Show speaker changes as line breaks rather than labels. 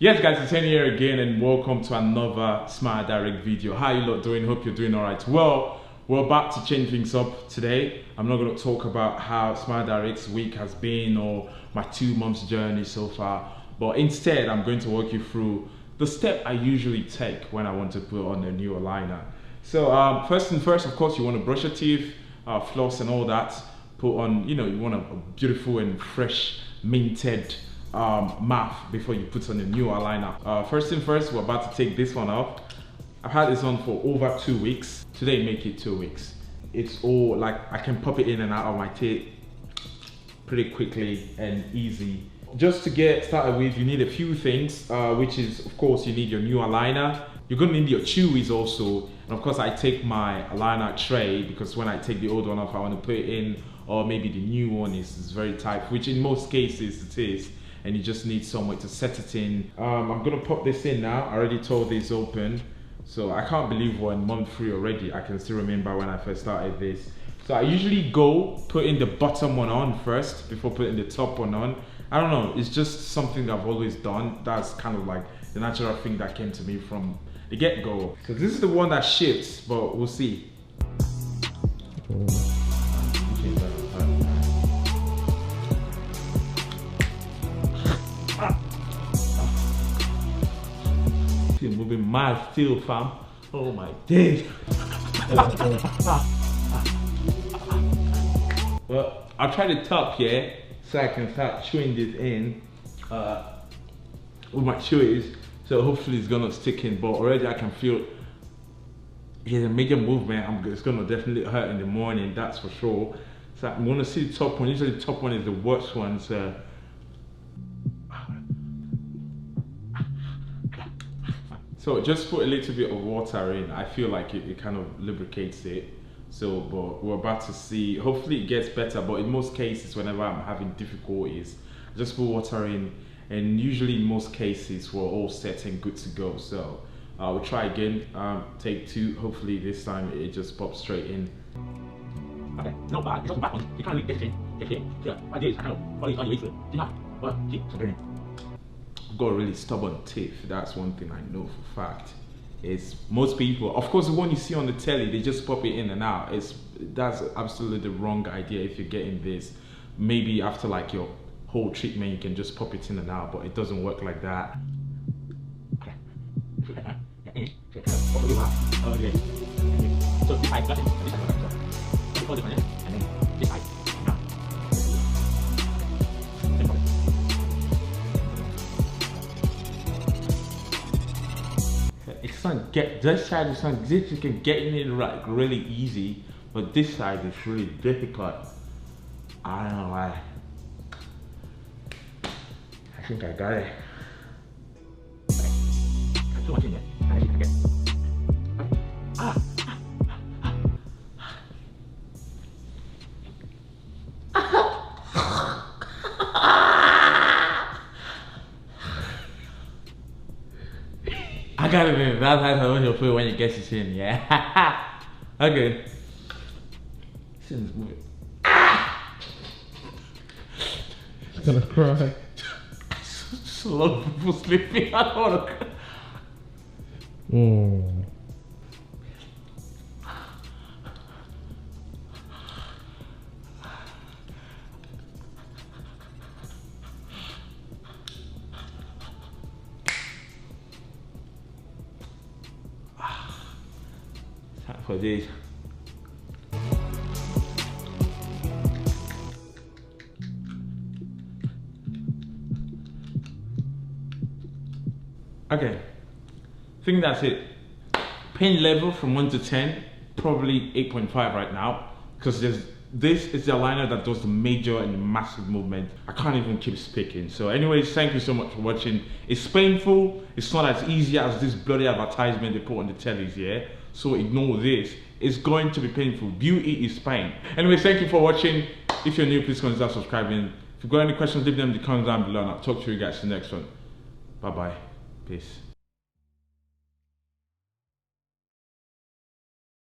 Yes guys, it's Henny here again and welcome to another Smile Direct video. How you lot doing? Hope you're doing alright. Well, we're about to change things up today. I'm not going to talk about how Smile Direct's week has been or my 2 months journey so far, but instead I'm going to walk you through the step I usually take when I want to put on a new aligner. So first thing first, of course, you want to brush your teeth, floss and all that. Put on, you want a beautiful and fresh minted mouth before you put on a new eyeliner. First thing first, we're about to take this one off. I've had this on for over 2 weeks. Today make it 2 weeks. It's all like I can pop it in and out of my teeth pretty quickly and easy. Just to get started with, you need a few things, which is, of course, you need your new eyeliner. You're gonna need your chewies also. And of course, I take my eyeliner tray because when I take the old one off, I want to put it in, or maybe the new one is very tight, which in most cases it is. And you just need somewhere to set it in. I'm gonna pop this in now. I already tore this open. So I can't believe we're in month 3 already. I can still remember when I first started this. So I usually go putting the bottom one on first before putting the top one on. I don't know, it's just something that I've always done. That's kind of like the natural thing that came to me from the get-go. So this is the one that shifts, but we'll see. Moving mad still, fam. Oh my days. Well, I'll try the top here so I can start chewing this in with my chewies. So hopefully it's gonna stick in, but already I can feel there's a major movement. It's gonna definitely hurt in the morning, that's for sure. So I'm gonna see the top one. Usually the top one is the worst one, so so just put a little bit of water in. I feel like it kind of lubricates it. So, but we're about to see, hopefully it gets better, but in most cases, whenever I'm having difficulties, I just put water in, and usually in most cases, we're all set and good to go. So, we'll try again, take 2, hopefully this time it just pops straight in. Okay, not bad, it's not bad. You can't get in, yeah, I did, I kind of follow it on your way through. Well, keep I've got really stubborn teeth. That's one thing I know for a fact. Is most people, of course, the one you see on the telly, they just pop it in and out. That's absolutely the wrong idea if you're getting this. Maybe after like your whole treatment, you can just pop it in and out, but it doesn't work like that. This side is not this, you can get in it like really easy, but this side is really difficult. I don't know why. I think I got it. Too much in there. I gotta be that's how you'll feel when you get it in, yeah. Okay. Sin's moving.
She's gonna cry.
Just a lot of people sleeping. I don't wanna cry. Time for this. Okay, I think that's it. Pain level from 1 to 10, probably 8.5 right now, because this is the aligner that does the major and the massive movement. I can't even keep speaking. So anyways, thank you so much for watching. It's painful. It's not as easy as this bloody advertisement they put on the tellies, yeah? So ignore this. It's going to be painful. Beauty is pain. Anyways, thank you for watching. If you're new, please consider subscribing. If you've got any questions, leave them in the comments down below and I'll talk to you guys in the next one. Bye-bye. Peace.